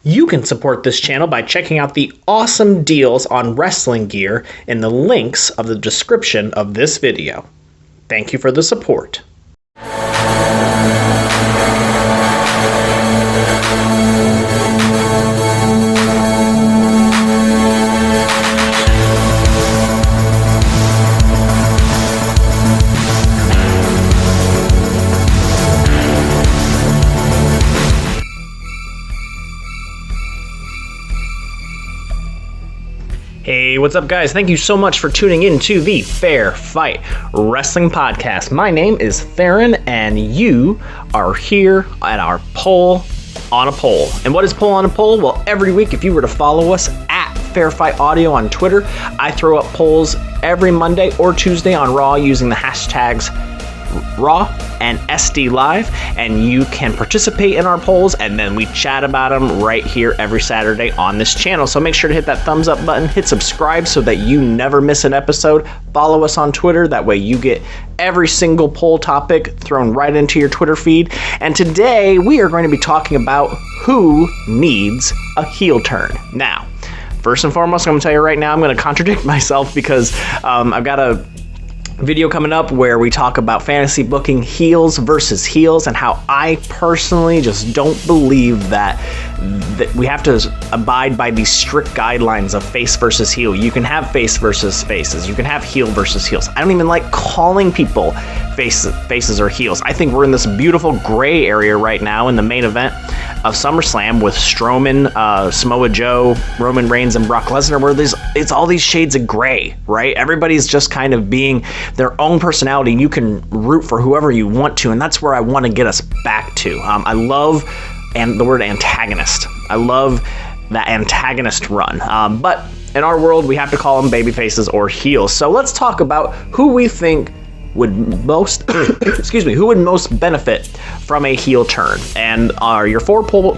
You can support this channel by checking out the awesome deals on wrestling gear in the links of the description of this video. Thank you for the support. Hey, what's up, guys? Thank you so much for tuning in to the Fair Fight Wrestling Podcast. My name is Theron, and you are here at our Poll on a Poll. And what is Poll on a Poll? Well, every week, if you were to follow us at Fair Fight Audio on Twitter, I throw up polls every Monday or Tuesday on Raw using the hashtags Raw and SD Live, and you can participate in our polls, and then we chat about them right here every Saturday on this channel. So make sure to hit that thumbs up button, hit subscribe so that you never miss an episode. Follow us on Twitter, that way you get every single poll topic thrown right into your Twitter feed. And today we are going to be talking about who needs a heel turn. Now, first and foremost, I'm going to tell you right now, I'm going to contradict myself because I've got a video coming up where we talk about fantasy booking heels versus heels and how I personally just don't believe that we have to abide by these strict guidelines of face versus heel. You can have face versus faces. You can have heel versus heels. I don't even like calling people faces or heels. I think we're in this beautiful gray area right now in the main event of SummerSlam with Strowman, Samoa Joe, Roman Reigns, and Brock Lesnar, where it's all these shades of gray, right? Everybody's just kind of being their own personality, and you can root for whoever you want to, and that's where I want to get us back to. I love the word antagonist. I love that antagonist run. But in our world, we have to call them baby faces or heels. So let's talk about who we think would most who would most benefit from a heel turn. And your four poll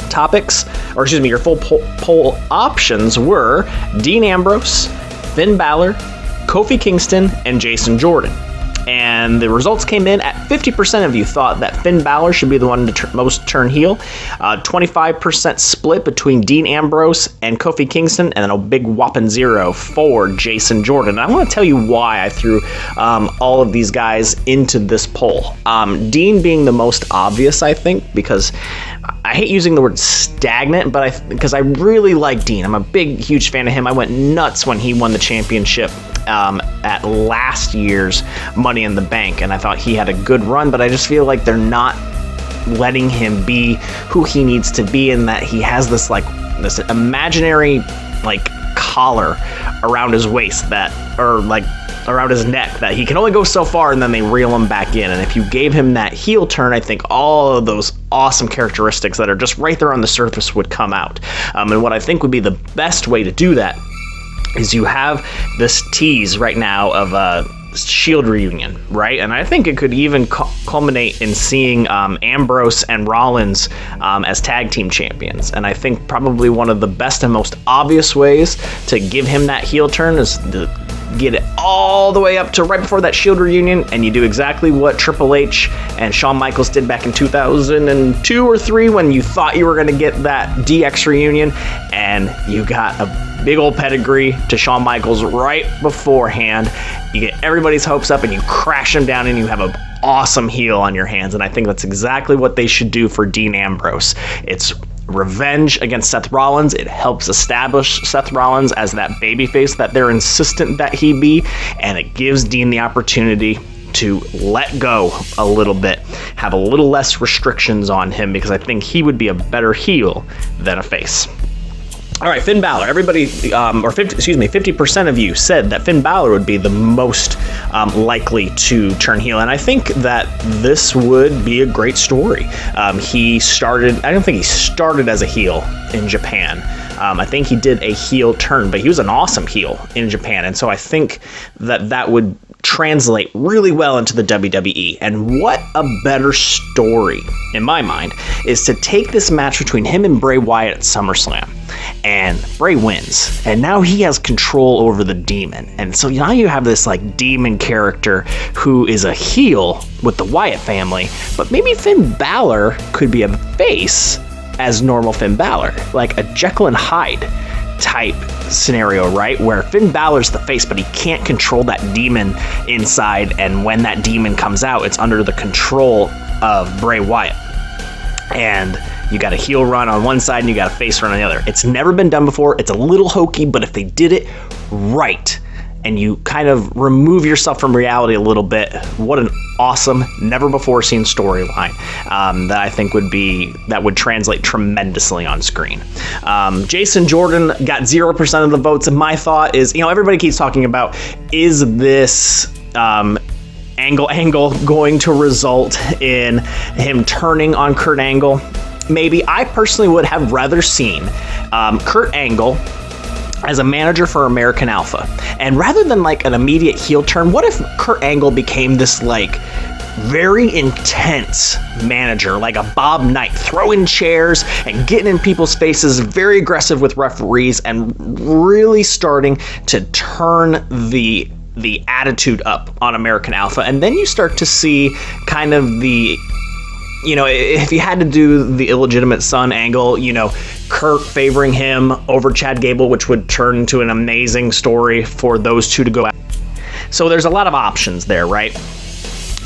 topics, your full poll options were Dean Ambrose, Finn Balor, Kofi Kingston, and Jason Jordan. And the results came in at 50% of you thought that Finn Balor should be the one to most turn heel. 25% split between Dean Ambrose and Kofi Kingston, and then a big whopping 0 for Jason Jordan. And I want to tell you why I threw all of these guys into this poll. Dean being the most obvious, I think, because I hate using the word stagnant, but because I really like Dean. I'm a huge fan of him. I went nuts when he won the championship at last year's Money in the Bank, and I thought he had a good run, but I just feel like they're not letting him be who he needs to be, and that he has this imaginary collar around his waist around his neck that he can only go so far, and then they reel him back in. And if you gave him that heel turn, I think all of those awesome characteristics that are just right there on the surface would come out. And what I think would be the best way to do that is you have this tease right now of a Shield reunion, right? And I think it could even culminate in seeing Ambrose and Rollins as tag team champions. And I think probably one of the best and most obvious ways to give him that heel turn is to get it all the way up to right before that Shield reunion, and you do exactly what Triple H and Shawn Michaels did back in 2002 or 3 when you thought you were going to get that DX reunion, and you got a big old pedigree to Shawn Michaels right beforehand. You get everybody's hopes up and you crash them down, and you have an awesome heel on your hands. And I think that's exactly what they should do for Dean Ambrose. It's revenge against Seth Rollins. It helps establish Seth Rollins as that babyface that they're insistent that he be, and it gives Dean the opportunity to let go a little bit, have a little less restrictions on him, because I think he would be a better heel than a face. All right, Finn Balor. Everybody, 50% of you said that Finn Balor would be the most likely to turn heel, and I think that this would be a great story. I don't think he started as a heel in Japan. I think he did a heel turn, but he was an awesome heel in Japan, and so I think that would translate really well into the WWE. And what a better story, in my mind, is to take this match between him and Bray Wyatt at SummerSlam. And Bray wins, and now he has control over the demon. And so now you have this demon character who is a heel with the Wyatt family, but maybe Finn Balor could be a face as normal Finn Balor, like a Jekyll and Hyde type scenario, right? Where Finn Balor's the face, but he can't control that demon inside, and when that demon comes out, it's under the control of Bray Wyatt. And you got a heel run on one side and you got a face run on the other. It's never been done before. It's a little hokey, but if they did it right and you kind of remove yourself from reality a little bit, what an awesome, never before seen storyline that I think would translate tremendously on screen. Jason Jordan got 0% of the votes, and my thought is, everybody keeps talking about, is this Angle going to result in him turning on Kurt Angle? Maybe. I personally would have rather seen Kurt Angle as a manager for American Alpha. And rather than like an immediate heel turn, what if Kurt Angle became this like very intense manager, like a Bob Knight, throwing chairs and getting in people's faces, very aggressive with referees, and really starting to turn the attitude up on American Alpha. And then you start to see kind of the, if you had to do the illegitimate son angle, Kurt favoring him over Chad Gable, which would turn into an amazing story for those two to go out. So there's a lot of options there, right?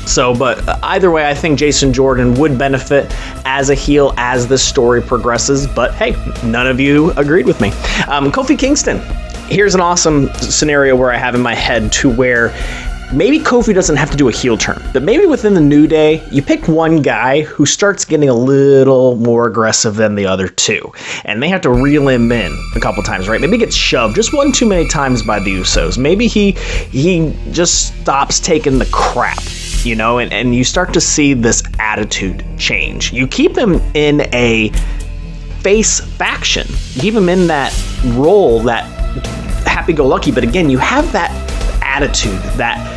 So, but either way, I think Jason Jordan would benefit as a heel as this story progresses. But hey, none of you agreed with me. Kofi Kingston. Here's an awesome scenario where I have in my head to where maybe Kofi doesn't have to do a heel turn, but maybe within the New Day, you pick one guy who starts getting a little more aggressive than the other two, and they have to reel him in a couple times, right? Maybe he gets shoved just one too many times by the Usos. Maybe he just stops taking the crap, and you start to see this attitude change. You keep him in a face faction. You keep him in that role, that happy-go-lucky, but again, you have that attitude, that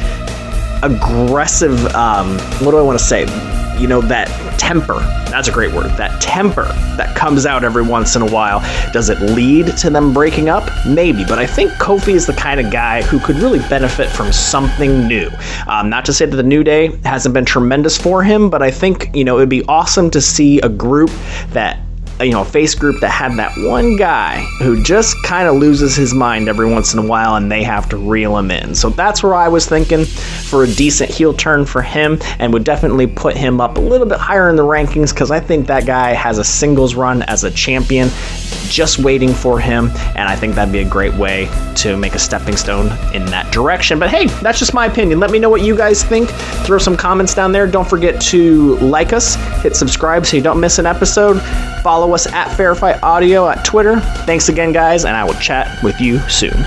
aggressive, what do I want to say? That temper. That's a great word. That temper that comes out every once in a while. Does it lead to them breaking up? Maybe, but I think Kofi is the kind of guy who could really benefit from something new. Not to say that the New Day hasn't been tremendous for him, but I think, it would be awesome to see a group that, a face group that had that one guy who just kind of loses his mind every once in a while and they have to reel him in. So that's where I was thinking for a decent heel turn for him, and would definitely put him up a little bit higher in the rankings, because I think that guy has a singles run as a champion just waiting for him, and I think that'd be a great way to make a stepping stone in that direction. But hey, that's just my opinion. Let me know what you guys think. Throw some comments down there. Don't forget to like us, hit subscribe so you don't miss an episode. Follow us at Fair Fight Audio at Twitter. Thanks again, guys, and I will chat with you soon.